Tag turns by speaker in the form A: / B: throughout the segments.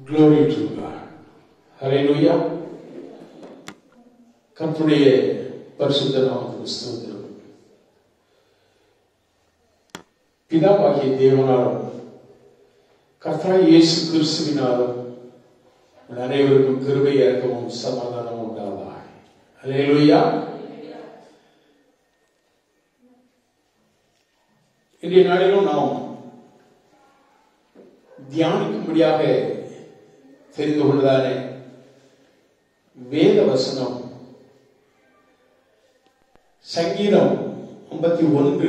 A: Glory to God. Hallelujah. கர்த்தருடைய பரிசுத்த நாமத்துக்கு ஸ்தோத்திரம். பிதாவாகிய தேவனாலும் கர்த்தராகிய இயேசு கிறிஸ்துவினாலும் அனைவருக்கும் கிருபை இரக்கமும் சமாதானமும் உண்டாவதாக. ஹல்லேலூயா. இன்றைய நாளிலும் நாம் தியானிக்கும்படியாக தெரிந்து கொண்டதான வேத வசனம் சங்கீதம் 51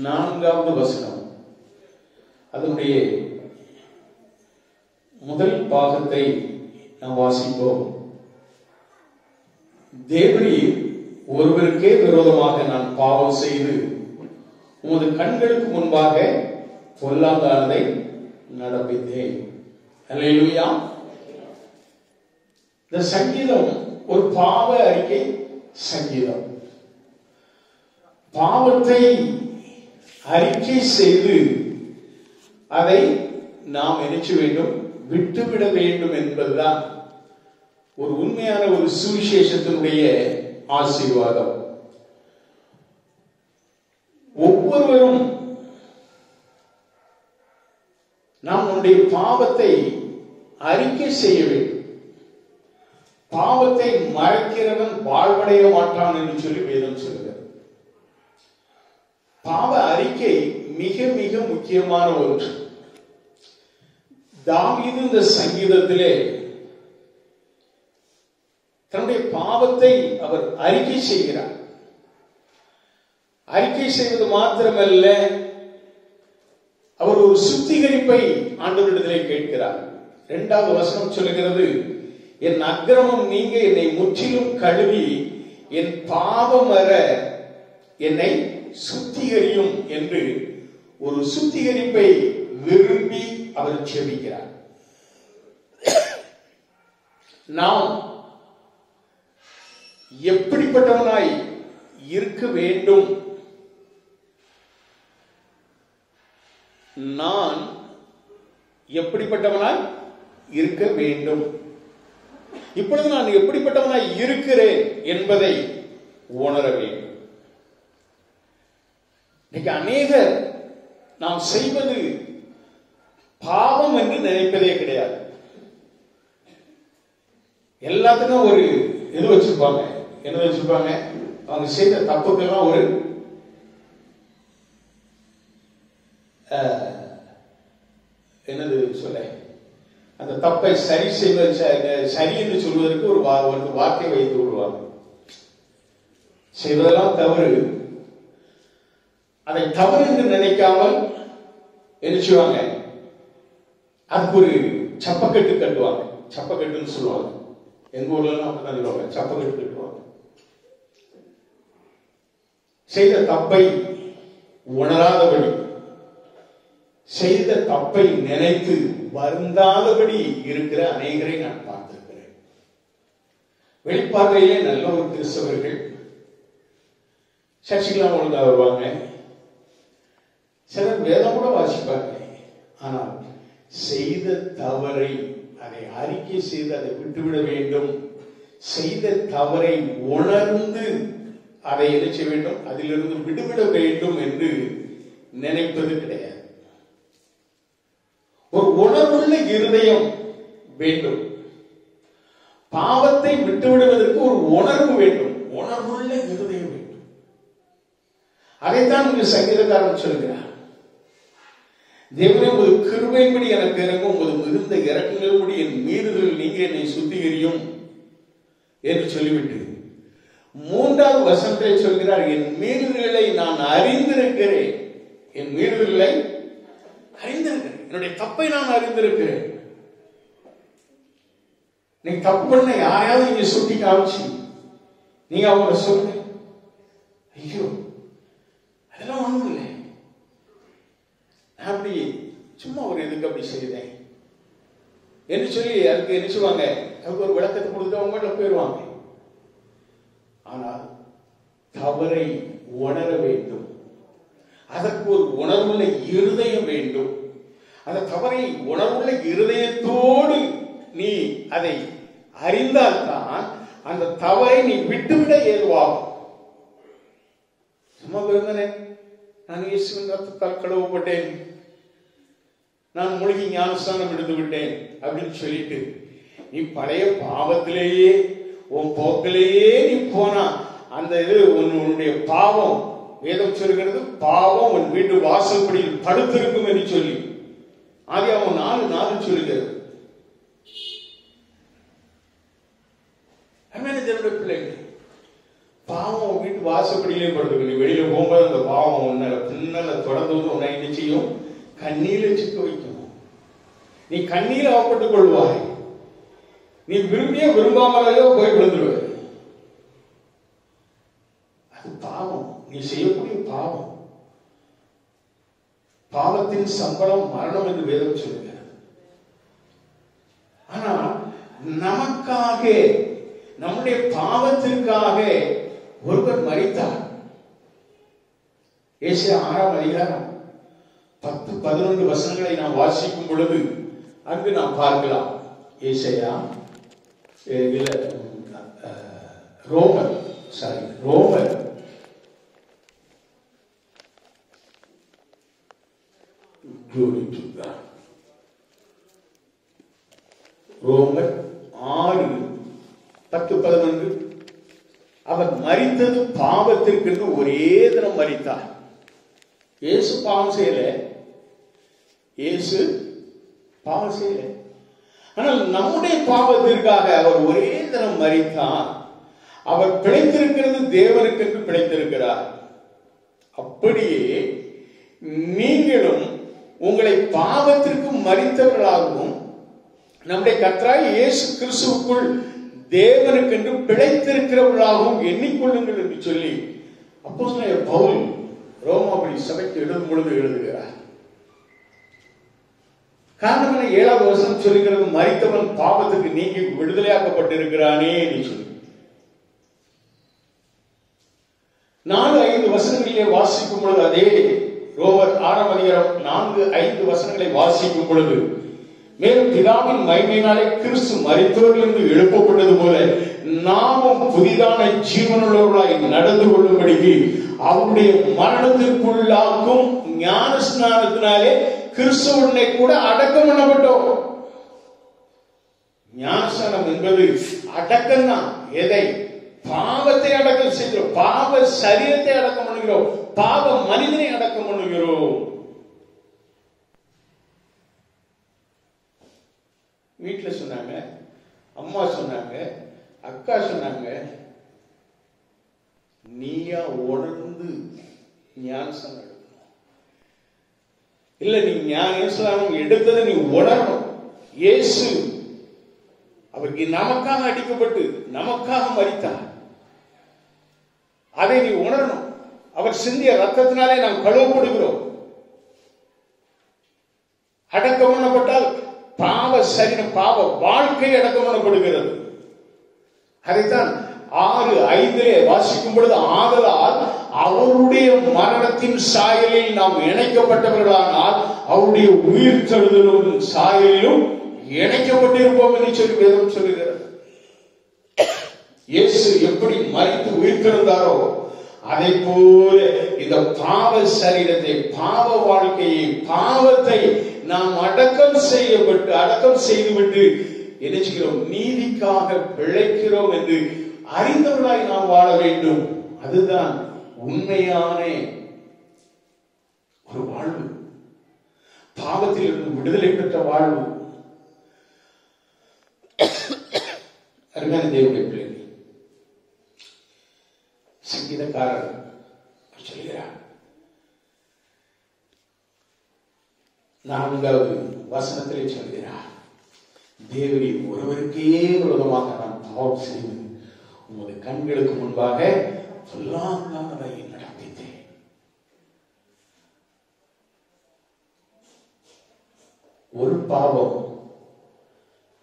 A: 4வது வசனம். அதனுடைய முதல் பாகத்தை நாம் வாசிப்போம். தேவரீர் ஒருவருக்கே விரோதமாக நான் பாவம் செய்து உமது கண்களுக்கு முன்பாக பொல்லாதானதை நடப்பித்தேன். அல்லேலூயா. இந்த சங்கீதம் ஒரு பாவ அறிக்கை சங்கீதம். பாவத்தை அறிக்கை செய்து அதை நாம் நினைச்ச வேண்டும், விட்டுவிட வேண்டும் என்பதுதான் ஒரு உண்மையான ஒரு சுவிசேஷத்தினுடைய ஆசீர்வாதம். ஒவ்வொருவரும் நாம் நம்முடைய பாவத்தை அறிக்கை செய்ய வேண்டும். பாவத்தை மறைக்கிறவன் வாழ்வடைய மாட்டான் என்று சொல்லி வேதம் சொல்கிறது. பாவ அறிக்கை மிக மிக முக்கியமான ஒன்று. தாவீது இந்த சங்கீதத்திலே தன்னுடைய பாவத்தை அவர் அறிக்கை செய்கிறார். அறிக்கை செய்வது மாத்திரமல்ல, அவர் ஒரு சுத்திகரிப்பை ஆண்டவரிடத்திலே கேட்கிறார். 2வது வசனம் சொல்லுகிறது, என் அக்கிரமம் நீங்க என்னை முற்றிலும் கழுவி என் பாவம் அற என்னை சுத்திகரியும் என்று ஒரு சுத்திகரிப்பை விரும்பி அவர் ஜெபிக்கிறார். நாம் எப்படிப்பட்டவனாய் இருக்க வேண்டும்? நான் எப்படிப்பட்டவனாய் இருக்க வேண்டும்? இப்பொழுது நான் எப்படிப்பட்டவனாய் இருக்கிறேன் என்பதை உணர வேண்டும். இன்னைக்கு அநேகர் நாம் செய்வது பாவம் என்று நினைப்பதே கிடையாது. எல்லாத்துக்கும் ஒரு இது வச்சிருப்பாங்க. என்ன வச்சிருப்பாங்க? அவங்க செய்த தப்புக்கெல்லாம் ஒரு என்னது சொல்ல, அந்த தப்பை சரி செய்வது, சரி என்று சொல்வதற்கு ஒரு வார்த்தை வைத்து விடுவாங்க. செய்வதெல்லாம் தவறு, அதை தவறு என்று நினைக்காமல் என்ன செய்வாங்க? அதுக்கு ஒரு சப்பக்கட்டு கட்டுவாங்க. சப்பக்கட்டுன்னு சொல்லுவாங்க. எங்க ஊர்ல எல்லாம் அப்படிதான் சொல்லுவாங்க, சப்பக்கட்டு கட்டுவாங்க. செய்த தப்பை உணராதபடி, செய்த தப்பை நினைத்து வருந்தாதபடி இருக்கிற அநேகரை நான் பார்த்திருக்கிறேன். வெளிப்பார்வையிலே நல்ல ஒரு கிறிஸ்தவர்கள் சர்ச்சைக்கெல்லாம் ஒழுங்கா வருவாங்க, சிலர் வேதம் கூட வாசிப்பாங்க. ஆனால் செய்த தவறை அதை அறிக்கை செய்து அதை விட்டுவிட வேண்டும், செய்த தவறை உணர்ந்து அதை என்ன செய்ய வேண்டும், அதிலிருந்து விடுவிட வேண்டும் என்று நினைப்பது கிடையாது. ஒரு உணர்வுள்ள இருதயம் வேண்டும். பாவத்தை விட்டுவிடுவதற்கு ஒரு உணர்வு வேண்டும், உணர்வுள்ள இருதயம் வேண்டும். அதைத்தான் இங்கு சங்கீதக்காரன் சொல்கிறார். தேவனே, உமது கிருபையின்படி எனக்கு இறங்கும், உமது மிகுந்த இரக்கங்களின்படி என் மீறுதல் நீங்க என்னை சுத்திகரியும் என்று சொல்லிவிட்டு 3வது வசனத்தை சொல்கிறார், என் மீறுதல்களை நான் அறிந்திருக்கிறேன். என் மீறுதல்களை அறிந்திருக்கிறேன், என்னுடைய தப்பை நான் அறிந்திருக்கிறேன். நீங்க தப்பு பண்ண யாரையாவது நீங்க சுட்டி காமிச்சு நீங்க அவங்கள சொல்லுங்க, ஐயோ அதெல்லாம் ஒண்ணும் இல்லை, நான் அப்படி சும்மா ஒரு இதுக்கு அப்படி செய்தேன் என்று சொல்லி அதுக்கு என்ன செய்வாங்க, அதுக்கு ஒரு விளக்கத்தை கொடுத்து அவங்க வீட்டில் போயிடுவாங்க. ஆனால் தவறை உணர வேண்டும், அதற்கு ஒரு உணர்வுள்ள இருதயம் வேண்டும். அந்த தவறை உணர்வுள்ள இருதயத்தோடு நீ அதை அறிந்தால்தான் அந்த தவறை நீ விட்டுவிட ஏதுவாகும். சும்மா இருந்தனே, நான் இயேசுவின் ரத்தத்தால் கழுவப்பட்டேன், நான் மூழ்கி ஞானஸ்தானம் எடுத்து விட்டேன் அப்படின்னு சொல்லிட்டு நீ பழைய பாவத்திலேயே உன் போக்கிலேயே நீ போனா அந்த இது உன்னுடைய பாவம், வேதம் சொல்கிறது பாவம் உன் வீட்டு வாசல்படியில் படுத்திருக்கும் என்று சொல்லி ஆதியாகமம் 4:4 சொல்லுகிறது. பிள்ளைகள், பாவம் வீட்டு வாசப்படியிலே படுத்துக்க. நீ வெளியில போகும்போது அந்த பாவம் உன்னை பின்னல தொடர்ந்து உன்னை என்ன செய்யும்? கண்ணீரை சிக்க வைக்கும். நீ கண்ணீர் அகப்பட்டுக் கொள்வாய். நீ விரும்பிய விரும்பாமலையோ போய் விழுந்துடுவாய். அது பாவம், நீ செய்யக்கூடிய பாவம். பாவத்தின் சம்பளம் மரணம் என்று வேதம் சொல்லுகிறது. ஆனா நமக்காக, நம்முடைய பாவத்திற்காக ஒருவர் மரித்தார். ஏசாயா 6ஆம் அதிகாரம் 10-11 வசனங்களை நாம் வாசிக்கும் பொழுது அங்கு நாம் பார்க்கலாம். ஏசாயா ரோமர் ரோமர் 6:10-11. அவர் மரித்தது பாவத்திற்கு என்று ஒரே தினம் மரித்தார். இயேசு பாவம் செய்யல, இயேசு பாவம் செய்யல. ஆனால் நம்முடைய பாவத்திற்காக அவர் ஒரே தினம் மரித்தார். அவர் பிழைத்திருக்கிறது தேவனுக்கு என்று பிழைத்திருக்கிறார். அப்படியே நீங்களும் உங்களை பாவத்திற்கு மரித்தவர்களாகவும் நம்முடைய கர்த்தராகிய இயேசு கிறிஸ்துவுக்குள் தேவனுக்கென்று பிழைத்திருக்கிறவர்களாகவும் எண்ணிக்கொள்ளுங்கள் என்று சொல்லி அப்போஸ்தலனாகிய பவுல் ரோமாபுரி சபைக்கு எழுதும் பொழுது எழுதுகிறார். காரணம் என்ன? 7வது வசனம் சொல்லுகிறது, மரித்தவன் பாவத்துக்கு நீங்கி விடுதலையாக்கப்பட்டிருக்கிறானே என்று சொல்லி. 4-5 வசனங்களிலே வாசிக்கும் பொழுது, அதே ரோமர் 6ஆம் அதிகாரம் 4-5 வசனங்களை வாசிக்கும் பொழுது, மேலும் பிதாவின் மகிமையினாலே கிறிஸ்து மரித்தோரிலிருந்து எழுப்பப்பட்டது போல நாமும் புதிதான ஜீவனுள்ளவர்களாய் நடந்து கொள்ளும்படிக்கு அவருடைய மரணத்திற்குள்ளாக்கும் ஞான ஸ்நானத்தினாலே கிறிஸ்துவுடனே கூட அடக்கம் பண்ணப்பட்டோம். ஞானஸ்நானம் என்பது அடக்கம் தான். எதை? பாவத்தை அடக்கம் செய்கிறோம், பாவ சரீரத்தை அடக்கம் பண்ணுகிறோம், பாவ மனிதனை அடக்கம் பண்ணுகிறோம். வீட்டுல சொன்னாங்க, அம்மா சொன்னாங்க, அக்கா சொன்னாங்க, நீயா உணர்ந்து ஞானஸ்நானம் எடுக்கணும். இல்ல, நீ ஞானஸ்நானம் எடுத்ததை நீ உணரணும். இயேசு அவருக்கு நமக்காக அடிக்கப்பட்டு நமக்காக மரித்தார். அதை நீ உணரணும். அவர் சிந்திய ரத்தத்தினாலே நாம் கழுவப்படுகிறோம். அடக்கம் பண்ணப்பட்டால் பாவ சரீரம், பாவ வாழ்க்கை அடக்கம் பண்ணப்படுகிறது. அதைத்தான் 6:5 வாசிக்கும் பொழுது, ஆதலால் அவருடைய மரணத்தின் சாயலில் நாம் இணைக்கப்பட்டவர்களானால் அவருடைய உயிர் தழுதலும் சாயலிலும் இணைக்கப்பட்டிருப்போம் என்று சொல்லி வேதம் சொல்லுகிறது. இயேசு எப்படி மரித்து உயிர்த்திருந்தாரோ அதை போல இந்த பாவ சரீரத்தை, பாவ வாழ்க்கையை, பாவத்தை நாம் அடக்கம் செய்துவிட்டு என்ன செய்கிறோம்? நீதிக்காக பிழைக்கிறோம் என்று அறிந்தவர்களாய் நாம் வாழ வேண்டும். அதுதான் உண்மையான ஒரு வாழ்வு, பாவத்தில் இருந்து விடுதலை பெற்ற வாழ்வு. அருமையான தேவனுடைய பிள்ளைகள், சங்கீதக்காரர் சொல்கிறார், 4வது வசனத்திலே சொல்கிறார், தேவனே, ஒருவருக்கே விரோதமாக நான் பாவம் செய்து உமது கண்களுக்கு முன்பாக சொல்லாமலை நடப்பித்தேன். ஒரு பாவம்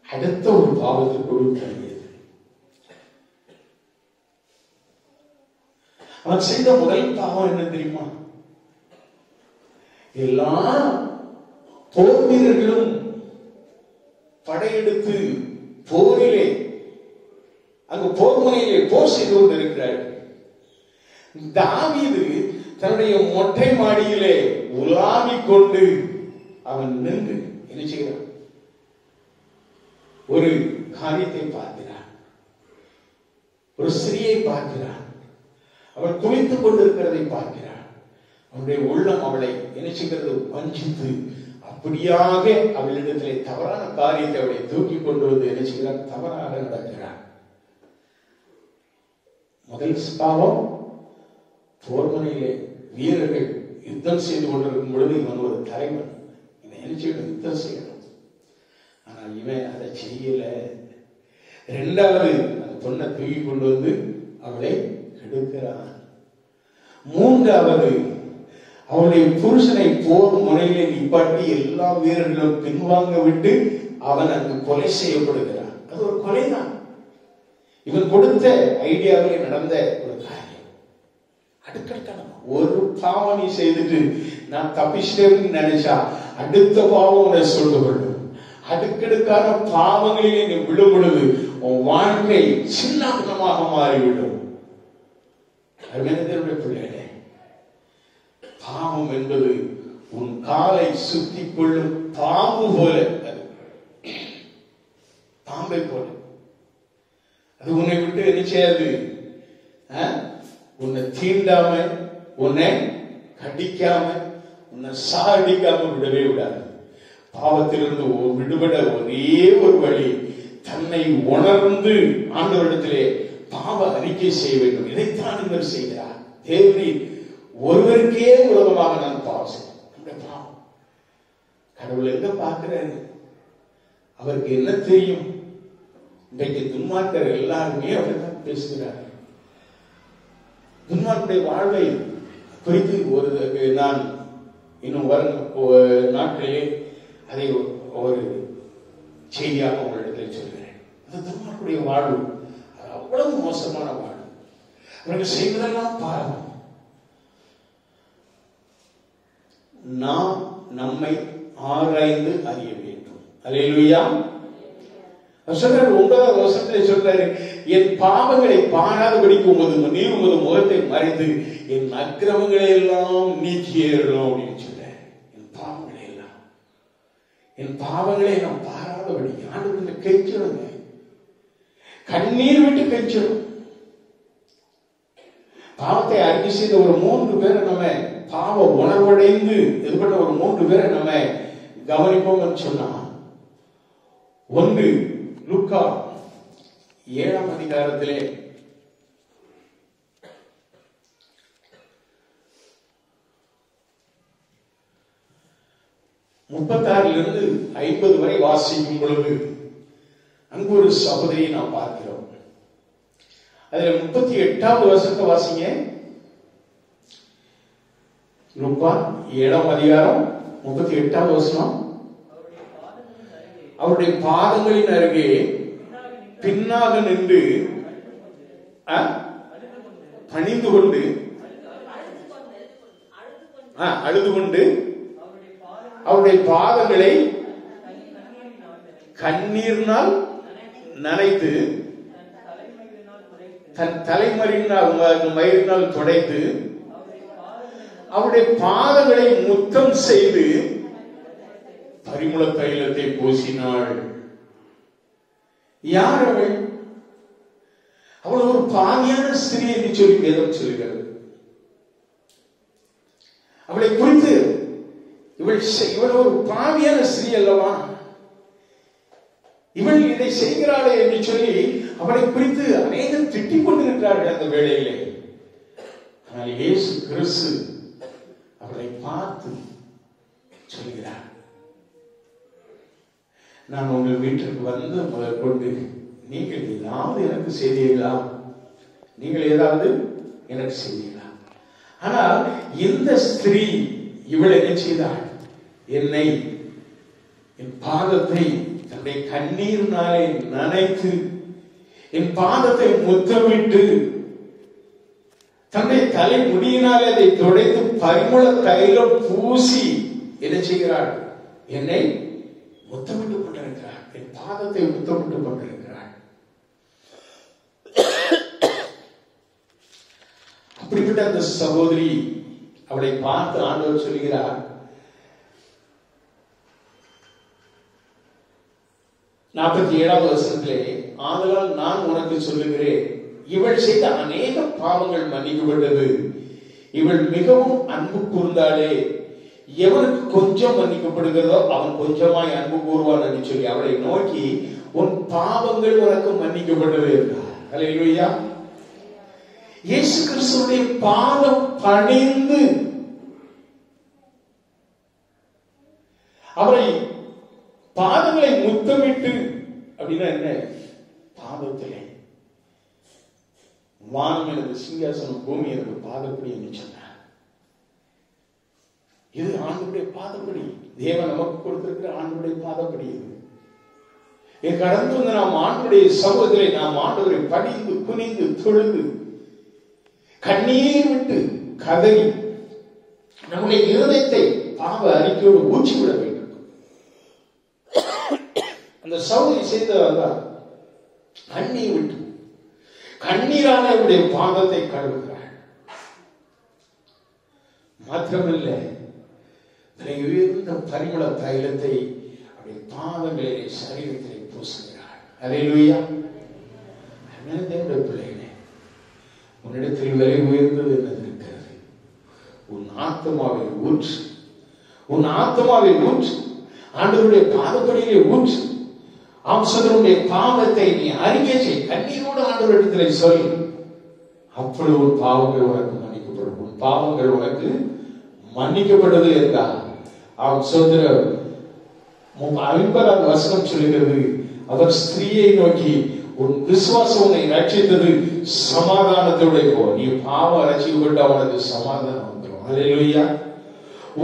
A: அடுத்த ஒரு பாவத்திற்குள் தள்ளியது. அவன் செய்த முதல் பாவம் என்ன தெரியுமா? எல்லாம் போர் வீரர்களும் படையெடுத்து போரிலே அங்கு போர் முனையிலே போர் செய்து கொண்டிருக்கிறார்கள். தாவீது தன்னுடைய மொட்டை மாடியிலே உலாவிக் கொண்டு அவன் நின்று என்ன செய்கிறான்? ஒரு காரியத்தை பார்க்கிறான். ஒரு ஸ்திரியை பார்க்கிறான். அவள் குளித்துக் கொண்டிருக்கிறதை பார்க்கிறான். அவனுடைய உள்ளம் அவளை என்ன செய்கிறது? வஞ்சித்து அப்படியாக அவளிடத்திலே தவறான காரியத்தை அவளை தூக்கி கொண்டு வந்து என்ன செய்கிறான்? தவறாக நடக்கிறான். முதல் பாவம், போர்முனையிலே வீரர்கள் யுத்தம் செய்து கொண்டிருக்கும் பொழுது இவன் ஒரு தலைவன், இவன் என்ன செய்யணும்? யுத்தம் செய்யணும். ஆனால் இவன் அதை செய்யல. இரண்டாவது, அந்த பொண்ணை தூக்கி கொண்டு வந்து அவளை கெடுக்கிறான். மூன்றாவது, அவனுடைய புருஷனை போர் முறையிலே நிப்பாட்டி எல்லா வீரர்களும் பின்வாங்க விட்டு அவன் அங்கு கொலை செய்யப்படுகிறான். அது ஒரு கொலைதான். இவன் கொடுத்த ஐடியாவிலே நடந்த ஒரு காரியம். அடுக்கடுக்கான ஒரு பாவம் நீ செய்துட்டு நான் தப்பிச்சிட்டேன்னு நினைச்சா அடுத்த பாவம் உன்னை சொல்ல வேண்டும். அடுக்கடுக்கான பாவங்களிலே நீ விழும் பொழுது உன் வாழ்க்கை சின்னமாக மாறிவிடும். அருமையான பிள்ளைகளே, பாவம் என்பது உன் காலை சுத்தி கொள்ளும் பாம்பு போல, அது பாம்பை போல. அது உன்னை விட்டு என்ன செய்யாது? உன்னை தீண்டாம, உன்னை கடிக்காம, உன்னை சாடிக்காம விடவே விடாது. பாவத்திலிருந்து விடுபட ஒரே ஒரு வழி, தன்னை உணர்ந்து ஆண்டவரிடத்திலே பாவ அறிக்கை செய்ய வேண்டும். இதைத்தான் இவர் செய்கிறார். தேவரீர் ஒருவருக்கே விரோதமாக நான் பாவம் செய்வேன். பாவம் கடவுள் எங்க பார்க்கிறாரு? அவருக்கு என்ன தெரியும்? இன்றைக்கு துன்மார்க்கர் எல்லாருமே அப்படித்தான் பேசுகிறார்கள். துன்மார்க்குடைய வாழ்வை குறித்து நான் இன்னும் வரும் நாட்களிலே அதை ஒரு செய்தியாக உங்களிடத்தில் சொல்கிறேன். அந்த துன்மார்க்குடைய வாழ்வு அவ்வளவு மோசமான வாழ்வு. அவர்கள் செய்வதெல்லாம் பாருங்கள். நாம் நம்மை ஆராய்ந்து அறிய வேண்டும். அல்லேலூயா. சொல்றாரு, 9வது வசனத்திலே சொல்றாரு, என் பாவங்களை பாராதபடிக்கு நீர் உமது முகத்தை மறைந்து என் அக்கிரமங்களை எல்லாம் நீக்கியேறணும் அப்படின்னு சொல்றாரு. என் பாவங்களை நாம் பாராதபடி ஆண்டவர்கிட்ட கெஞ்சிடுங்க. கண்ணீர் விட்டு கெஞ்சிடும். பாவத்தை அறிக்கை செய்த ஒரு 3 பேரை நம்ம பாவ உணர்வடைந்து இது பண்ண ஒரு 3 பேரை நம்ம கவனிப்போம் சொன்னா, ஒன்று லூக்கா 7ஆம் அதிகாரத்திலே 36 50 வரை வாசிக்கும் பொழுது அங்கு ஒரு சகோதரியை நாம் பார்க்கிறோம். அதுல 38வது வசனத்தை வாசிங்க. லூக்கா 7ஆம் அதிகாரம் 38வது வசனம். அவருடைய பாதங்களின் அருகே பின்னாக நின்று பணிந்து கொண்டு அழுது கொண்டு அவருடைய பாதங்களை கண்ணீரினால் நனைத்து தன் தலைமயிரினால் துடைத்து அவருடைய பாதங்களை முத்தம் செய்து பரிமள தைலத்தை பூசினாள். யார் அவள்? அவள் ஒரு பாவியான ஸ்திரீ என்று சொல்லி வேதம் சொல்லுகிறது. அவளை குறித்து இவள் ஒரு பாவியான ஸ்திரீ அல்லவா, இவள் இதை செய்கிறாளே என்று சொல்லி அவளை குறித்து அநேகம் திட்டிக் கொண்டிருக்கிறார்கள் அந்த வேளையிலே. ஆனால் இயேசு கிறிஸ்து அவளை பார்த்து சொல்கிறார், நான் உங்கள் வீட்டிற்கு வந்து முதற்கொண்டு நீங்கள் ஏதாவது எனக்கு செய்தீர்களா? நீங்கள் ஏதாவது எனக்கு செய்தீர்களா? ஆனால் இந்த ஸ்திரீ இவள் என்ன செய்தாள்? என்னை என் பாதத்தை தன்னுடைய கண்ணீரினாலே நனைத்து என் பாதத்தை முத்தமிட்டு தன்னுடைய தலை முடியினாலே அதை துடைத்து பரிமள தைலம் பூசி என்ன செய்கிறாள்? என்னை முத்தமிட்டு கொண்டிருக்கிறாள், என் பாதத்தை முத்தமிட்டு கொண்டிருக்கிறாள். அப்படிப்பட்ட அந்த சகோதரி அவளை பார்த்து ஆண்டவர் சொல்கிறார், 47வது வசனத்திலே, ஆதலால் நான் உனக்கு சொல்லுகிறேன், இவள் செய்த அநேக பாவங்கள் மன்னிக்கப்பட்டது, இவள் மிகவும் அன்பு கூர்ந்தாளே, எவனுக்கு கொஞ்சம் மன்னிக்கப்படுகிறதோ அவன் கொஞ்சமாய் அன்பு கூறுவான் என்று சொல்லி அவளை நோக்கி, உன் பாவங்கள் உனக்கு மன்னிக்கப்பட்டது என்றார். அல்லேலூயா. இயேசு கிறிஸ்துவுடைய பாதம் பணிந்து அவரை பாதங்களை முத்தமிட்டு, அப்படின்னா என்ன? பாதத்திலே வானம் எனது சிங்காசனம், பூமி எனது பாதப்படி என்று சொன்னார். இது ஆண்டவருடைய பாதப்படி, தேவன் நமக்கு கொடுத்திருக்கிற ஆண்டவருடைய பாதப்படி. இது கடந்து வந்து நாம் ஆண்டவருடைய சமூகத்திலே நாம் ஆண்டவரை பணிந்து குனிந்து தொழுது கண்ணீர் விட்டு கதறி நம்முடைய இருதயத்தை பாவ அறிக்கையோடு ஊற்றிவிட வேண்டும். அந்த சகோதரி செய்ததான் கண்ணீர் விட்டு கண்ணீரான அவருடைய பாதத்தை கழுவுகிறார். மாத்திரமில்லை, உயர்ந்த பரிமள தைலத்தை அவருடைய பாதங்களிலே சரீரத்திலே பூசுகிறார். அல்லேலூயா. தேவனுடைய பிள்ளைகளே, உன்னிடத்தில் விலை உயர்ந்தது என்னது இருக்கிறது? உன் ஆத்மாவை ஊற்று, உன் ஆத்மாவை ஊற்று, ஆண்டவருடைய பாதப்படியிலே ஊற்று. அவசரனுடைய பாவத்தை நீ அறிக்கை செய், கண்ணீரோடு ஆண்டவரிடத்திலே சொல். அப்பொழுது உன் பாவங்கள் உனக்கு மன்னிக்கப்படும், உன் பாவங்கள் உனக்கு மன்னிக்கப்பட்டது என்றார். அவன் சோதர 50வது வசனம் சொல்கிறது, அவர் ஸ்திரீயை நோக்கி, உன் விசுவாசம் உன்னை ரட்சித்தது, சமாதானத்தோட போ, நீ பாவம் ரட்சிக்கப்பட்ட அவனுக்கு சமாதானம் வந்துடும். அல்லேலூயா.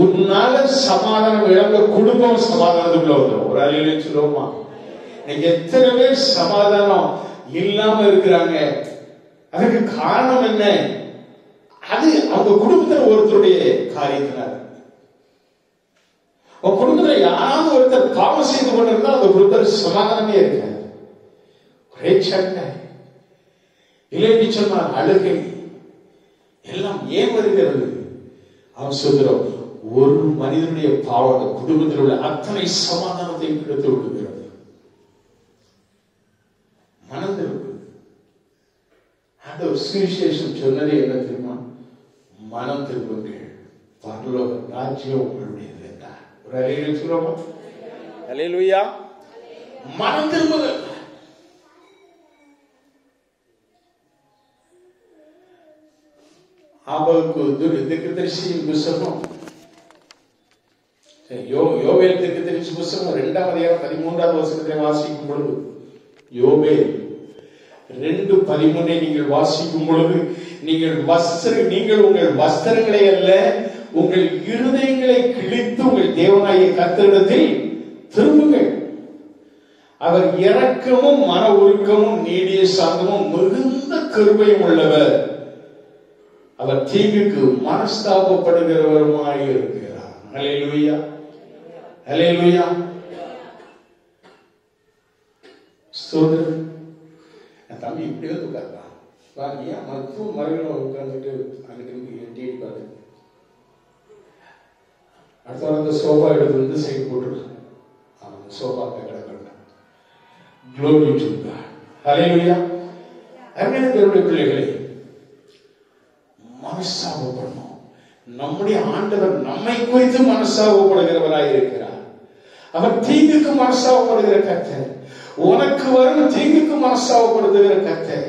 A: உன்னால சமாதானம் இழந்த குடும்பம் சமாதானத்துக்குள்ள வந்துடும். ஒரு அல்லேலூயா சொல்லுவோமா? எத்தனை பேர் சமாதானம் இல்லாம இருக்கிறாங்க? அதுக்கு காரணம் என்ன? அது அவங்க குடும்பத்தில் ஒருத்தருடைய காரியத்தினால. உங்க குடும்பத்தில் யாராவது ஒருத்தர் பாவம் செய்து கொண்டிருந்தா அந்த குடும்பத்தில் சமாதானமே இருக்காது. ஒரே சண்டை, இல்லைன்னு சொன்னால் அழுகை, எல்லாம் ஏன் வருகிறது? அவன் சொல்கிறோம், ஒரு மனிதனுடைய பாவம் குடும்பத்தில் உள்ள அத்தனை சமாதானத்தை கெடுத்து விடுகிறது. மனம் திருப்பு. ஆண்டவர் சுவிசேஷம் சொன்னதே என்ன தெரியுமா? மனம் திருப்புங்கள், பரலோக ராஜ்யம் உங்களுடையது என்றார். ஒரு அல்லேலூயா சொல்லுவோமா? அல்லேலூயா. மனம் திரும்புங்கள். ஆபகுக்கு தீர்க்கதரிசியின் புத்தகம், யோவேல் தீர்க்கதரிசி புத்தகம் 2ஆம் அதிகாரம் 13வது வசனத்தை வாசிக்கும் பொழுது, யோவேல் 2:13 நீங்கள் வாசிக்கும் பொழுது, நீங்கள் உங்கள் வஸ்திரங்களை அல்ல, உங்கள் இருதயங்களை கிழித்து உங்கள் தேவனாகிய கர்த்தரிடத்தில் திரும்புங்கள். அவர் இரக்கமும் மன உருக்கமும் நீடிய சாந்தமும் மிகுந்த கிருபையும் உள்ளவர், அவர் தீங்குக்கு மனஸ்தாபப்படுகிறவருமாய் இருக்கிறார். அல்லேலூயா. அல்லேலூயா. ஸ்தோத்திரம். தம்பி இப்படி வந்து உட்கார்றான், பாருங்க, மருத்துவ மறைவில் உட்கார்ந்துட்டு அங்கிட்டு எட்டி பாரு. அடுத்த வாரம் அந்த சோஃபா எடுத்து வந்து சைடு போட்டுருக்கான். அந்த சோஃபா கிடக்கிறான். Glory to God. Hallelujah. அருமையான தேவனுடைய பிள்ளைகளே, மனஸ்தாபப்படணும். நம்முடைய ஆண்டவர் நம்மை குறித்து மனஸ்தாபப்படுகிறவராய் இருக்கிறார். அவர் தீங்குக்கு மனஸ்தாபப்படுகிற கர்த்தர், உனக்கு வரும் தீங்குக்கு மனஸ்தாபப்படுத்துகிற கர்த்தர்.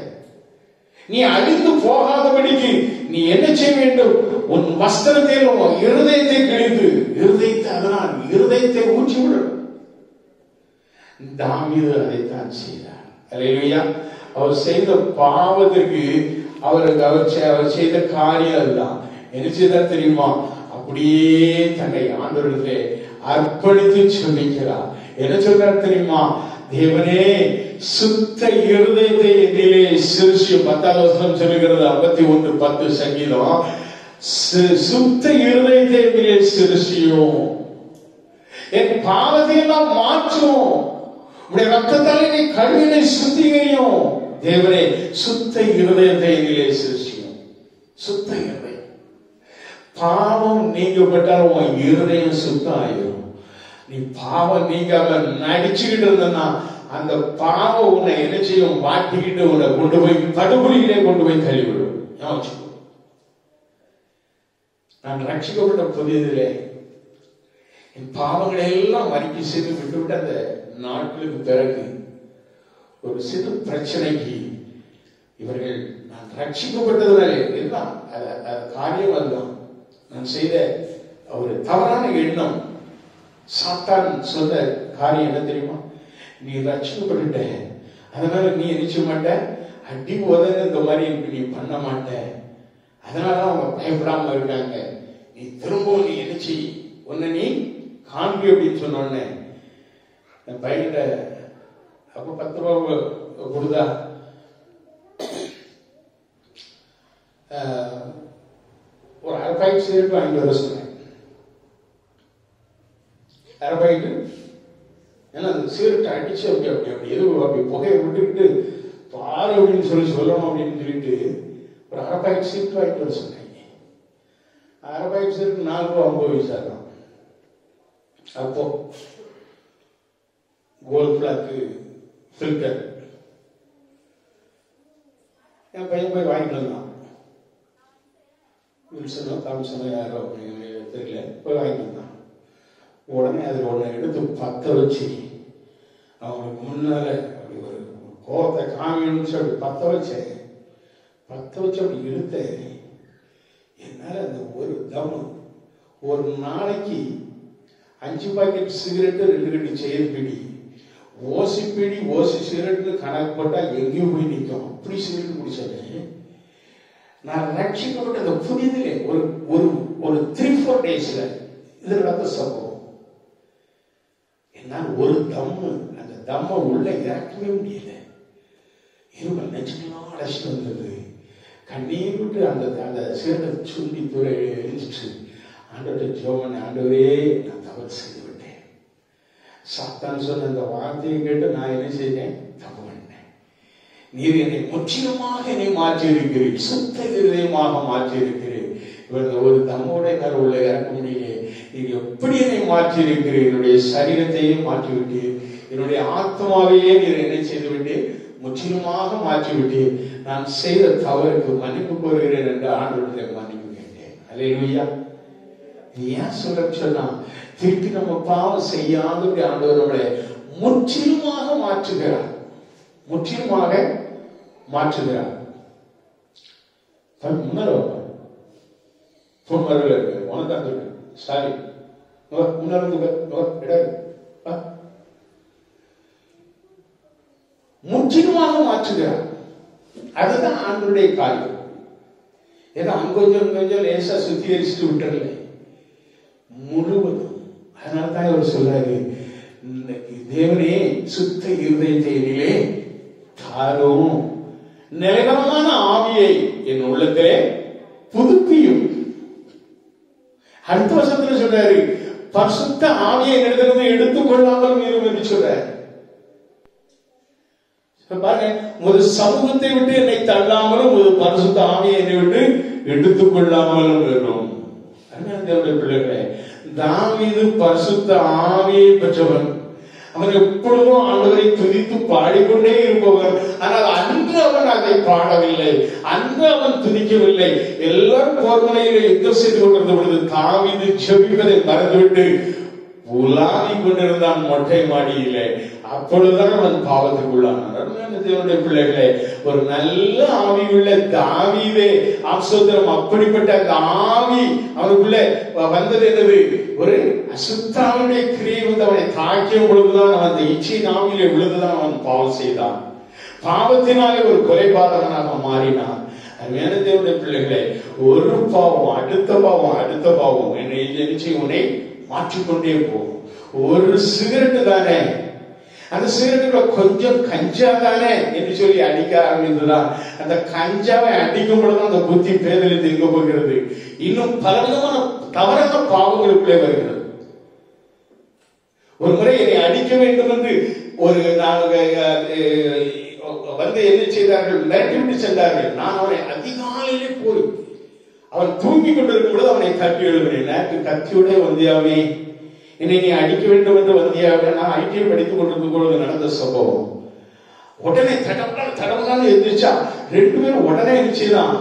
A: நீ அழிந்து போகாதபடிக்கு நீ என்ன செய்ய வேண்டும்? உன் வஸ்திரத்தில் இருதயத்தை கிழித்து, இருதயத்தை ஊற்றிவிடும். தாவீது அதைத்தான் செய்தார். அல்லேலூயா. அவர் செய்த பாவத்திற்கு அவர் செய்த காரியம் அதுதான். என்ன செய்தார் தெரியுமா? அப்படியே தன்னை ஆண்டவரிடத்திலே அர்ப்பணித்து சொல்லிக்கிறார். என்ன சொல்றார் தெரியுமா? தேவனே, சுத்த இருதயத்தை என்னிலே சிருஷ்டியும். 10வது வசனம் சொல்லுகிறது, 51:10 சங்கீதம். சுத்த இருதயத்தை என்னிலே சிருஷ்டியும். என் பாவத்தை எல்லாம் மாற்றும், உடைய ரத்தத்தாலே நீ கழுவினை சுத்திகரியும். தேவனே, சுத்த இருதயத்தை எங்களிலே சிருஷ்டியும். சுத்த இருதயம். பாவம் நீங்கப்பட்டால் உன் இருதயம் சுத்தம் ஆயிரும். நீ பாவம் நீங்காம நடிச்சுக்கிட்டு இருந்தனா அந்த பாவம் உன்னை என்ன செய்யும்? மாட்டிக்கிட்டு உன்னை கொண்டு போய் படுகொலியிலே கொண்டு போய் தள்ளிவிடும். நான் ரட்சிக்கப்பட்ட புதியதிலே என் பாவங்களை எல்லாம் அறிக்கை செய்து விட்டுவிட்டு அந்த நாட்களுக்கு பிறகு ஒரு சிறு பிரச்சனைக்கு இவர்கள் நான் ரட்சிக்கப்பட்டதுனாலே எல்லாம் காரியம் அதுதான். நான் செய்த ஒரு தவறான எண்ணம். சாத்தான் சொன்ன காரியம் என்ன தெரியுமா? நீ ரட்சிக்கப்பட்டுட்ட, அதனால நீ நினைச்ச மாட்ட, அடி உதங்க இந்த மாதிரி நீ பண்ண மாட்ட, அதனாலதான் அவங்க பயப்படாம இருக்காங்க. நீ திரும்பவும் நீ நினைச்சு உன்னை நீ காண்பி அப்படின்னு சொன்ன என் பையன்கிட்ட அப்ப 10 ரூபா கொடுதா ஒரு அரை பாக்கெட் சிகரெட் வாங்கிட்டு வர சொன்னேன். அரை பாக்கெட்டு, ஏன்னா அந்த சிகரெட் அடிச்சு அப்படி அப்படி அப்படி எதுவும் அப்படி புகையை விட்டுக்கிட்டு பாரு அப்படின்னு சொல்லணும் அப்படின்னு சொல்லிட்டு ஒரு அரை பாக்கெட் சிகரெட் வாங்கிட்டு வர சொன்னேன். அரை பாக்கெட் சிகரெட் 4 ரூபா 50 பைசா தான். அப்போ கோல்ட் பிளாக்கு ஃபில்டர் என் பையன் போய் வாங்கிட்டு வந்தான். வில்சனோ தாம்சனோ யாரோ தெரியல, போய் வாங்கிட்டு வந்தான். உடனே அதில் ஒன்று எடுத்து பற்ற வச்சு அவங்களுக்கு முன்னால அப்படி ஒரு கோபத்தை காமியணும்னு சொல்லி பற்ற வச்சேன். பற்ற வச்சு அப்படி இழுத்தேன். என்னால் அந்த ஒரு தம் ஒரு நாளைக்கு 5 பாக்கெட் சிகரெட்டு 2 கட்டி செயல் பிடி ஓசி பிடி ஓசி சிகரெட்டு கணக்கு போட்டா எங்கேயும் போய் நிற்கும். அப்படி சிகரெட் குடிச்சேன். நான் ரட்சிக்கப்பட்ட அந்த புதிதிலே ஒரு ஒரு ஒரு 3-4 டேஸ்ல இது நடந்த சம்பவம். என்னால் ஒரு தம்மு அந்த தம்மை உள்ள இறக்கவே முடியல. இருமல் நெஞ்சுக்கெல்லாம் அடைச்சிட்டு வந்தது. கண்ணீர் விட்டு அந்த அந்த சிகரெட்டை சுண்டி துறை எழுந்துச்சு. ஆண்டவர்கிட்ட ஜெபம், ஆண்டவரே நான் தவறு செய்து விட்டேன். சாத்தான் சொன்ன அந்த வார்த்தையை கேட்டு நான் என்ன செய்தேன்? தப்பு பண்ணேன். நீர் என்னை முற்றிலுமாக என்னை மாற்றி இருக்கிறேன், சுத்த இருதயமாக மாற்றி இருக்கிறேன். இவங்க ஒரு தம்மோட என்னால் உள்ள இறக்க முடியல. நீர் எப்படி என்னை மாற்றி இருக்கிறேன்? என்னுடைய சரீரத்தையும் மாற்றி விட்டேன், என்னுடைய ஆத்மாவையே நீர் என்ன செய்து விட்டேன்? முற்றிலுமாக மாற்றி விட்டேன். நான் செய்த தவறுக்கு மன்னிப்பு கோருகிறேன் என்று ஆண்டவரிடம் மன்னிப்பு கேட்டேன். அல்லேலூயா. ஏன் சொன்னா திருப்பி நம்ம பாவம் செய்யாத ஆண்டவர் நம்மளை முற்றிலுமாக மாற்றுகிறார், முற்றிலுமாக மாற்றுகிறார். முன்னாள் இருக்கு உனதான் இருக்கு சாரி முற்றிலுமாக மாற்றுகிறார். அதுதான் ஆண்டவருடைய காரியம். ஏன்னா கொஞ்சம் கொஞ்சம் லேசா சுத்திகரிச்சுட்டு விட்டுறல முழுவதும். அதனால்தான் அவர் சொல்றாரு, தேவனே சுத்த இருதயத்திலே தாரும், நிலைவரமான ஆவியை என் உள்ளத்திலே புதுப்பியும். அடுத்த வருஷத்துல சொல்றாரு, பரிசுத்த ஆவியை என்னிடத்திலிருந்து எடுத்துக்கொள்ளாமல் மீறும் என்று சொல்றாரு. பாருங்க, ஒரு சமூகத்தை விட்டு என்னை தள்ளாமலும் ஒரு பரிசுத்த ஆவியை என்னை விட்டு எடுத்துக்கொள்ளாமலும் வரும். தேவனுடைய பிள்ளைகளே, தாவீது பரிசுத்த ஆவியை பெற்றவன். அவன் எப்பொழுதும் ஆண்டவரை துதித்து பாடிக்கொண்டே இருப்பவன். ஆனால் அன்று அவன் அதை பாடவில்லை, அன்று அவன் துதிக்கவில்லை. எல்லாரும் போர்முனையிலே யுத்தம் செய்து கொண்டிருந்த பொழுது தாவீது ஜெபிப்பதை மறந்துவிட்டு உலாவி கொண்டிருந்தான் மொட்டை மாடியிலே. அப்பொழுதுதான் அவன் பாவத்துக்குள்ளானான். தேவனுடைய பிள்ளைகளே, ஒரு நல்ல ஆவி உள்ள தாவீதே ஆசோத்திரம். அப்படிப்பட்ட அந்த ஆவி அவனுக்குள்ள வந்தது என்னது? ஒரு அசுத்தாவுடைய கிரியை வந்து அவனை தாக்கிய பொழுதுதான் அவன் அந்த இச்சையின் ஆவியிலே விழுந்துதான் அவன் பாவம் செய்தான். பாவத்தினாலே ஒரு கொலைபாதகனாக மாறினான். அருமையான தேவனுடைய பிள்ளைகளே, ஒரு பாவம் அடுத்த பாவம் அடுத்த பாவம் என்னை உன்னை மாற்றிக்கொண்டே போகும். ஒரு சிகரெட்டு தானே, அந்த சிகரெட்டுல கொஞ்சம் கஞ்சா தானே என்று சொல்லி அடிக்க ஆரம்பித்துதான் அந்த கஞ்சாவை அடிக்கும் பொழுது அந்த புத்தி பேதலில் எங்க போகிறது? இன்னும் பலவிதமான தவறான பாவங்களுக்குள்ளே வருகிறது. ஒரு முறை என்னை அடிக்க வேண்டும் என்று ஒரு வந்து என்ன செய்தார்கள், மிரட்டிவிட்டு சென்றார்கள். நான் அவனை அதிகாலையிலே போய் அவன் தூங்கி கொண்டிருக்கும் பொழுது அவனை தட்டி எழுகிறேன். நேற்று கத்தியோட வந்தியாவே, என்னை நீ அடிக்க வேண்டும் என்று வந்தியாவே. நான் ஐடிஐ படித்துக் கொண்டிருக்கும் பொழுது நடந்த சம்பவம். உடனே தடம்னாலும் எந்திரிச்சா, ரெண்டு பேரும் உடனே நிச்சயதான்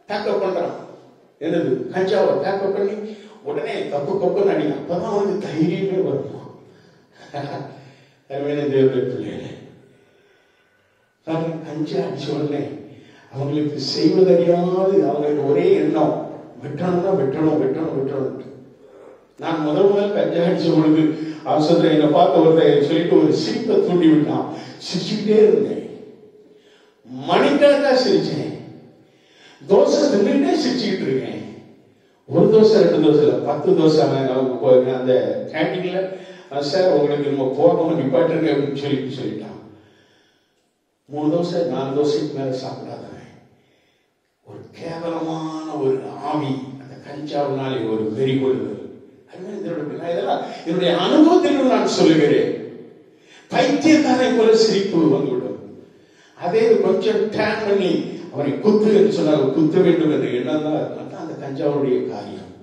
A: பேக்கப் பண்றான். என்னது, கஞ்சாவை பேக்கப் பண்ணி உடனே கப்புன்னு அடி. அப்பதான் அவனுக்கு தைரியமே வருமா? தேவனுடைய பிள்ளைகளே, கஞ்சா அடிச்ச உடனே அவங்களுக்கு செய்வதறியாது அவங்களுக்கு ஒரே எண்ணம், வெட்டணும்னா வெட்டணும். நான் முதல் கஞ்சா அடிச்ச பொழுது அவசரத்தில் என்னை பார்த்த ஒருத்தர் சொல்லிட்டு ஒரு சிரிப்பை தூண்டி விட்டான். சிரிச்சுக்கிட்டே இருந்தேன், மணிக்கணக்கா சிரிச்சேன். தோசை தின்னுட்டே சிரிச்சுக்கிட்டு இருக்கேன். ஒரு தோசை 2 தோசை இல்லை, 10 தோசை. அந்த கேண்டீன்ல, சார் உங்களுக்கு நம்ம போகணும் நிப்பாட்டுங்க அப்படின்னு சொல்லிட்டான். 3 தோசை 4 தோசைக்கு மேல சாப்பிடாதவன். ஒரு கேவலமான ஒரு ஆவி அந்த கஞ்சாவினாலே ஒரு வெறி கொள்ளுதல். இதெல்லாம் என்னுடைய அனுபவத்தில் நான் சொல்லுகிறேன். பைத்தியக்காரை போல சிரிப்பு வந்துவிடும். அதே கொஞ்சம் டேன் பண்ணி அவனை குத்து என்று சொன்னால் குத்த வேண்டும் என்று எண்ணம் தான் அந்த கஞ்சாவுடைய காரியம்.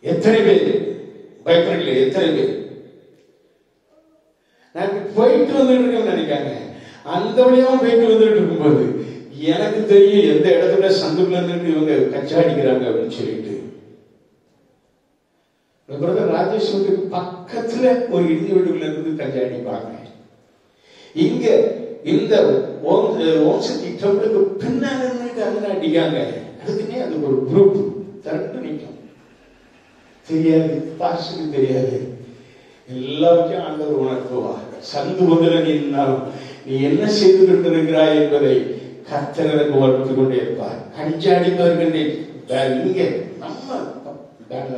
A: எத்தனை பேர் பயப்படல, எத்தனை பேர் நான் போயிட்டு வந்துட்டு இருக்கேன்னு நினைக்காங்க. அந்த வழியாவும் போயிட்டு வந்துட்டு இருக்கும்போது எனக்கு தெரியும் எந்த இடத்துல சந்துக்குள்ள இருந்து இவங்க கச்சா அடிக்கிறாங்க அப்படின்னு சொல்லிட்டு. பிரதர் ராஜேஷ் வீட்டுக்கு பக்கத்துல ஒரு இந்திய வீடுகள்ல இருந்து கஞ்சா அடிப்பாங்க. இங்க இந்த ஓம்சக்தி டெம்பிளுக்கு பின்னால இருந்து அடிக்காங்க. அதுக்குன்னே அது ஒரு குரூப் தரட்டு நிற்கும். தெரியாது, பாஸ்டருக்கு தெரியாது, எல்லாருக்கும் ஆண்டவர் உணர்த்துவார். சந்து முதல நீ என்ன செய்து கொண்டிருக்கிறாய் என்பதை கர்த்தர் எனக்கு உணர்த்து கொண்டே இருப்பார். கஞ்சா அடிப்பதற்கு இங்க நம்ம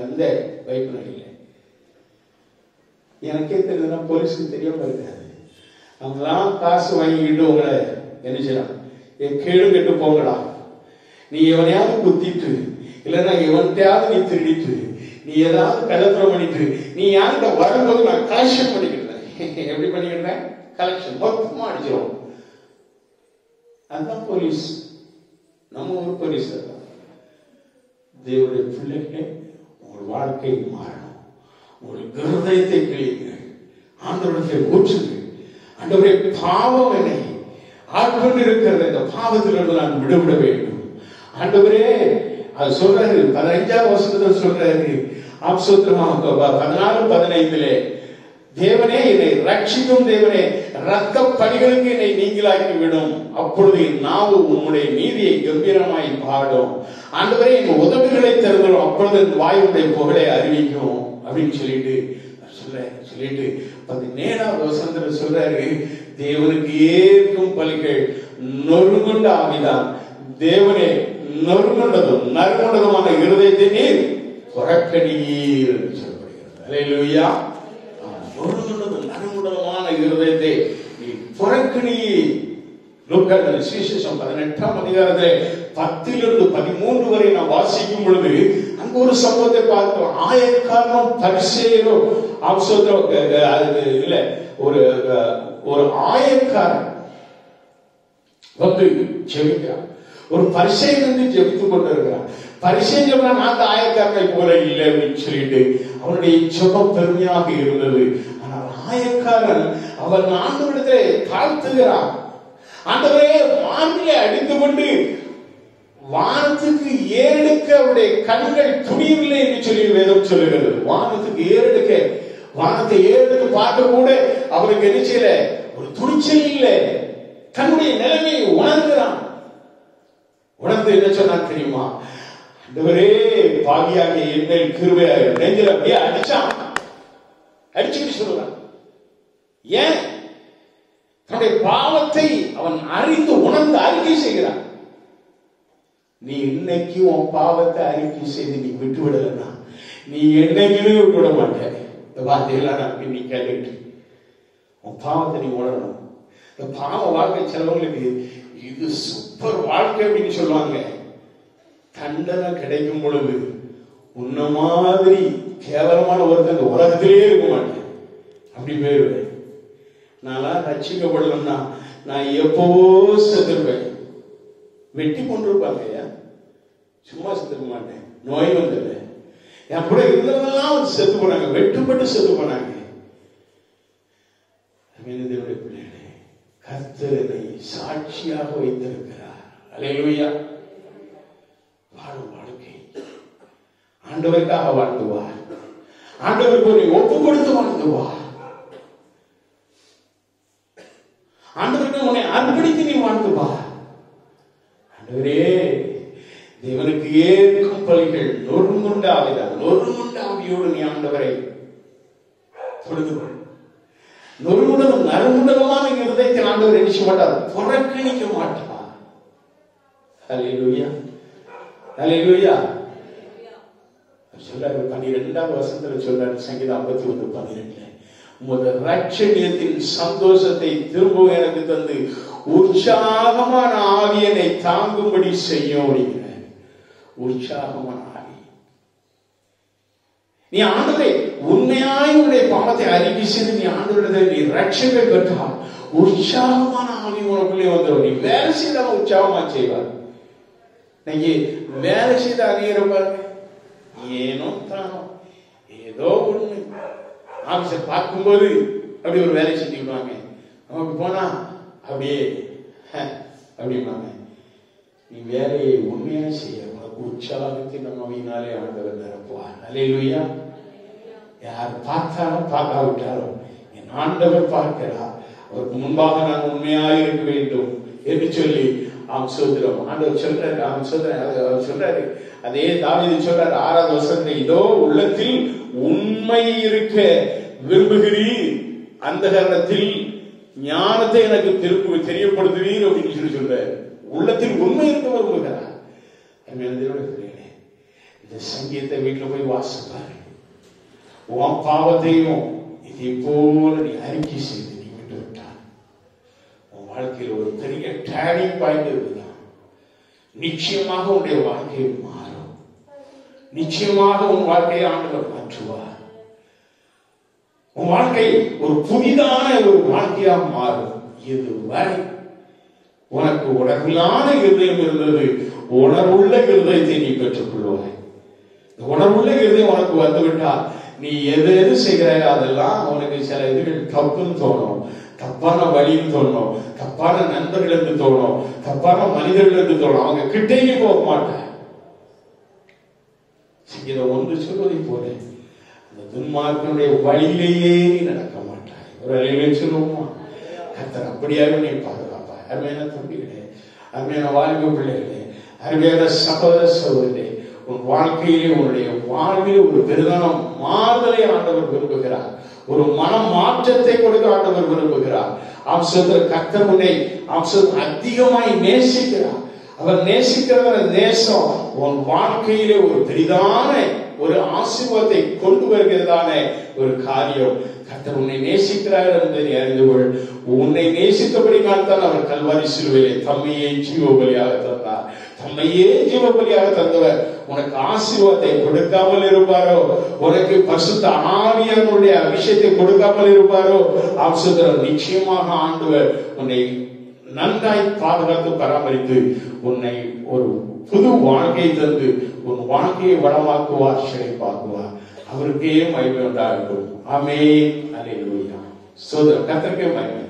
A: இந்த வைப்பு இல்லை. எனக்கே தெரியுதுன்னா போலீஸுக்கு தெரியாம இருக்காது. அவங்களாம் காசு வாங்கிக்கிட்டு உங்களை என்ன செய்யலாம், கேடு கெட்டு போங்கடா. நீ எவனையாவது குத்திட்டு, இல்லைன்னா எவன்கிட்டயாவது நீ திருடிட்டு, நீ ஏதாவது கலத்திரம் பண்ணிட்டு, நீ யார்கிட்ட வரும்போது நான் கலெக்ஷன் பண்ணிக்கிட்டேன். எப்படி பண்ணிக்கிட்டேன்? கலெக்ஷன் மொத்தமா அடிச்சிடும். அதுதான் போலீஸ். நம்ம ஊர் போலீஸ். தேவனுடைய பிள்ளைகளே, உங்கள் வாழ்க்கை மாறணும். உங்கள் இருதயத்தை கிழியுங்கள், ஆண்டவரத்தை ஊற்றுங்கள். ஆண்டவரே, பாவம் என்னை ஆட்கொண்டு இருக்கிறது, இந்த பாவத்திலிருந்து நான் விடுபட வேண்டும். ஆண்டவரே, அது சொல்றாரு 15ஆம் வசனத்தில் சொல்றாரு. ஆப்சோத்திரமாக 14:15 தேவனே என்னை ரட்சிக்கும் தேவனே, ரத்த பணிகளுக்கு என்னை நீங்களாக்கி விடும். அப்பொழுது நாவு உம்முடைய நீதியை கம்பீரமாய் பாடும். ஆண்டவரே, என் உதவிகளை திறந்துடும். அப்பொழுது வாயுடைய புகழை அறிவிக்கும் அப்படின்னு சொல்லிட்டு 17ஆம் வசனத்தில் சொல்றாரு. தேவனுக்கு ஏற்கும் பலிகள் நொறுங்குண்ட ஆவிதான். தேவனே, நொறுங்குண்டதும் நறுங்குண்டதுமான இருதயத்தை நீர் புறக்கணீர் என்று சொல்லப்படுகிறது. அல்லேலூயா. நொறுங்குண்டதும் நறுங்குண்டதுமான இருதயத்தை நீ புறக்கணீர். லூக்காஸ் சுவிசேஷம் 18ஆம் அதிகாரத்திலே 10-13 வரை நான் வாசிக்கும் பொழுது அங்க ஒரு சம்பவத்தை பார்க்கிறோம். ஆயக்காரனும் பரிசேயரும் இல்ல, ஒரு ஆயக்காரன் வந்து ஜெபிக்கிறான். ஒரு பரிசேயன் வந்து ஜெபித்துக் கொண்டிருக்கிறான். பரிசேயன் நான் அந்த ஆயக்காரனை போல இல்லை அப்படின்னு சொல்லிட்டு அவனுடைய ஜெபம் பெருமையாக இருந்தது. ஆனால் ஆயக்காரன் அவன் ஆண்டவரிடத்திலே தாழ்த்துகிறான். ஆண்டவரே, வானிலே அடித்து கொண்டு வானத்துக்கு ஏறெடுக்க அவருடைய கண்கள் துணியவில்லை என்று சொல்லி வேதம் சொல்லுகிறது. வானத்துக்கு ஏறெடுக்க, வானத்தை ஏறெடுத்து பார்க்க கூட அவருக்கு என்ன செய்யல, ஒரு துணிச்சல் இல்லை. தன்னுடைய நிலைமையை உணர்கிறான். உணர்ந்து என்ன சொன்னான் தெரியுமா? ஆண்டவரே, பாவியாக என் கிருபை நெஞ்சில அப்படியே அடிச்சான். அடிச்சுட்டு சொல்றான். ஏன்? தன்னுடைய பாவத்தை அவன் அறிந்து உணர்ந்து அறிக்கை செய்கிறான். நீ இன்னைக்கு உன் பாவத்தை அறிக்கை செய்து நீ விட்டு விடலன்னா நீ என்னைக்குமே விட்டு விட மாட்டேன். இந்த வார்த்தையெல்லாம் நீ கேட்டுட்டு உன் பாவத்தை நீ உணரணும். இந்த பாவ வாழ்க்கை சிலவங்களுக்கு இது சூப்பர் வாழ்க்கை அப்படின்னு சொல்லுவாங்க. தண்டனை கிடைக்கும் பொழுது உன்ன மாதிரி கேவலமான ஒருத்தங்க உலகத்திலே இருக்க மாட்டேன். அப்படி போயிருவேன். நான் ரட்சிக்கப்படலன்னா நான் எப்பவோ செத்துருப்பேன். வெட்டி கொண்டிருப்பாங்க ஐயா, சும்மா செத்துக்க மாட்டேன். நோய் வந்தது, என் கூட இருந்தவங்கெல்லாம் செத்து போனாங்க, வெட்டுப்பட்டு செத்து போனாங்க. தேவனுடைய பிள்ளைகளே, கர்த்தரை சாட்சியாக வைத்திருக்கிறார். அல்லேலூயா. வாழும் வாழ்க்கை ஆண்டவருக்காக வாழ்ந்துவார். ஆண்டவருக்கு ஒரு ஒப்பு கொடுத்து வாழ்ந்துவார். ஆண்டவருக்கு உன்னை அர்ப்பணித்து நீ வாழ்ந்துவார். ஆண்டவரே, தேவனுக்கு ஏற்கும் பலிகள் நொறுங்குண்ட ஆவிதான், நொறுங்குண்ட ஆவியோடு நீ ஆண்டவரை தொழுது கொள். நொறுங்குண்டதும் நறுங்குண்டதுமான இருதயத்தில் ஆண்டவர் நினைச்ச மாட்டார், புறக்கணிக்க மாட்டார். அல்லேலூயா, அல்லேலூயா. சொல்றாரு 12வது வசனத்துல சொல்றாரு, சங்கீதம் 51:12, உமது ரட்சணியத்தின் சந்தோஷத்தை திரும்பவும் எனக்கு தந்து உற்சாகமான ஆவியனை தாங்கும்படி செய்யும். உற்சாகமான ஆவி. நீ ஆண்டவரை உண்மையாய் உன்னுடைய பாவத்தை அறிக்கை செய்து நீ ஆண்டவரை நீ ரட்சிப்பை பெற்றால் உற்சாகமான ஆவி உனக்குள்ளே வந்துடும். நீ வேலை செய்தாலும் உற்சாகமா செய்வார். நீங்க வேலை செய்த அறியறப்பாரு, ஏனோ தானோ ஏதோ ஒண்ணு ஆபீஸர் பார்க்கும்போது அப்படி ஒரு வேலை செஞ்சுக்குவாங்க. நமக்கு போனா அப்படியே அப்படிம்பாங்க. நீ வேலையை உண்மையாக செய்ய உனக்கு உற்சாகத்தின் நோயினாலே ஆண்டவர் நிரப்புவார். அல்லேலூயா. யார் பார்த்தாலும் பார்க்காவிட்டாலும் என் ஆண்டவர் பார்க்கிறார், அவருக்கு முன்பாக நான் உண்மையாக இருக்க வேண்டும் என்று சொல்லி அவன் சோதரம் ஆண்டவர் சொல்றாரு. அவன் சொல்றாரு, அதே தாவீது சொல்றாரு 6வது வசனத்தில், இதோ உள்ளத்தில் உண்மை இருக்க விரும்புகிறீர், அந்த காரணத்தில் ஞானத்தை எனக்கு தெரியப்படுத்துவீர் அப்படின்னு சொல்லி சொல்றாரு. உள்ளத்தில் உண்மை இருக்க விரும்புகிறார். இந்த சங்கீதத்தை வீட்டில் போய் வாசிப்பாரு. உன் பாவத்தையும் இதே போல நீ அறிக்கை செய்து நீ விட்டு விட்டார், உன் வாழ்க்கையில் ஒரு பெரிய டேர்னிங் பாயிண்ட் இருக்குதான். நிச்சயமாக உன்னுடைய வாழ்க்கை மாறும். நிச்சயமாக உன் வாழ்க்கையை ஆண்டவர் மாற்றுவார். உன் வாழ்க்கை ஒரு புதிதான ஒரு வாழ்க்கையாக மாறும். இதுவரை உனக்கு உணர்வில்லாத இருதயம் இருந்தது, உணர்வுள்ள இருதயத்தை நீ பெற்றுக் கொள்வாய். உணர்வுள்ள இருதயம் உனக்கு வந்துவிட்டால் நீ எது எது செய்கிறாய் அதெல்லாம் உனக்கு சில இதுகள் தப்புன்னு தோணும், தப்பான வழின்னு தோணும், தப்பான நண்பர்கள் என்று தோணும், தப்பான மனிதர்கள் என்று தோணும். அவங்க கிட்டே போக மாட்டார். இதை ஒன்று சொல்வதை போல அந்த துன்மார்க்கனுடைய வழியிலேயே நடக்க மாட்டாய். ஒரு அலையிலே சொல்லுவோமா, கர்த்தர் அப்படியாக நீ பாதுகாப்பாய். அருமையான தம்பிகளே, அருமையான வாலிப பிள்ளைகளே, அருமையான சகோதர சகோதரே, உன் வாழ்க்கையிலே உன்னுடைய வாழ்வில் ஒரு பெரிதான மாறுதலை ஆண்டவர் விரும்புகிறார். ஒரு மன மாற்றத்தை கொடுக்க ஆண்டவர் விரும்புகிறார். கர்த்தர் உன்னை அதிகமாய் நேசிக்கிறார். அவர் நேசிக்கிற நேசம் உன் வாழ்க்கையிலே ஒரு பெரிதான ஒரு ஆசீர்வாதத்தை கொண்டு வருகிறதான ஒரு காரியம். கர்த்தர் உன்னை நேசிக்கிறார் என்பதை அறிந்து கொள். உன்னை நேசித்தபடினால் தான் அவர் கல்வாரி சிலுவையிலே தம்மையே ஜீவபலியாக தந்தார். தம்மையே ஜீவபலியாக தந்தவர் உனக்கு ஆசீர்வாதத்தை கொடுக்காமல் இருப்பாரோ, உனக்கு பரிசுத்த ஆவியானவருடைய அபிஷேகத்தை கொடுக்காமல் இருப்பாரோ, ஆசீர்வாதம் நிச்சயமாக ஆண்டவர் உன்னை நன்றாய் பாதுகாத்து பராமரித்து உன்னை ஒரு புது வாழ்க்கையை தந்து உன் வாழ்க்கையை வளமாக்குவார், செழிப்பாக்குவார். அவருக்கே மகிமை உண்டாகட்டும். ஆமென். அல்லேலூயா. சோதரம் கர்த்தருக்கே மகிமை.